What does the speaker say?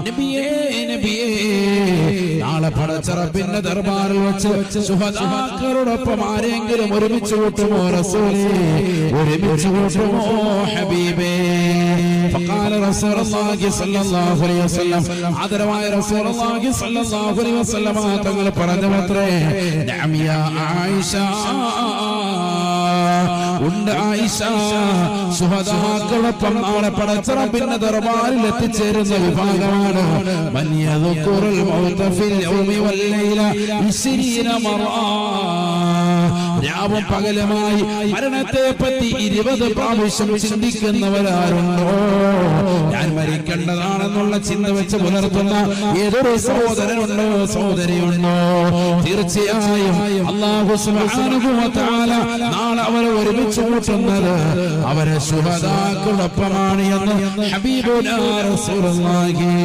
നബിയേ നബിയേ നാളെ പടച്ചറപ്പിന്റെ ദർബാറിൽ വെച്ച് ശുഹദാക്കളോടൊപ്പം ആരെങ്കിലും ഒരുമിച്ച് കൂട്ടുമോ റസൂലേ ഒരുമിച്ച് കൂട്ടുമോ ഹബീബേ فقال رسول الله صلى الله عليه وسلم ആദരവായ റസൂൽ അല്ലാഹു സ്വല്ലല്ലാഹു അലൈഹി വസല്ലം തങ്ങൾ പറഞ്ഞുവത്രേ നഅം യാ ആയിഷ ഉണ്ട് ആയിഷ ശുഹദാക്കളോടൊപ്പം നാളെ പടച്ചറപ്പിന്റെ ദർബാറിൽ എത്തിച്ചേരുന്ന വിഭാഗമാണ് മൻ യദ്കുറുൽ മൗത ഫിൽ യൗമി വൽ ലൈല 20 മറ രാവും പകലുമായി മരണത്തെ പറ്റി 20 പ്രാവശ്യം ചിന്തിക്കുന്നവരാരുണ്ടോ ഞാൻ മരിക്കേണ്ടതാണെന്നുള്ള ചിന്ത വെച്ച് പുലർത്തുന്ന ഏതൊരു സഹോദരനുണ്ടോ സഹോദരിയുണ്ടോ തീർച്ചയായും അല്ലാഹു സുബ്ഹാനഹു വ തആല നാളെ അവരെ ഒരുമിച്ച് കൂട്ടുന്നത് അവരെ ശുഹദാക്കളോടൊപ്പമാണ് എന്ന് ഹബീബുനാ റസൂലുള്ളാഹി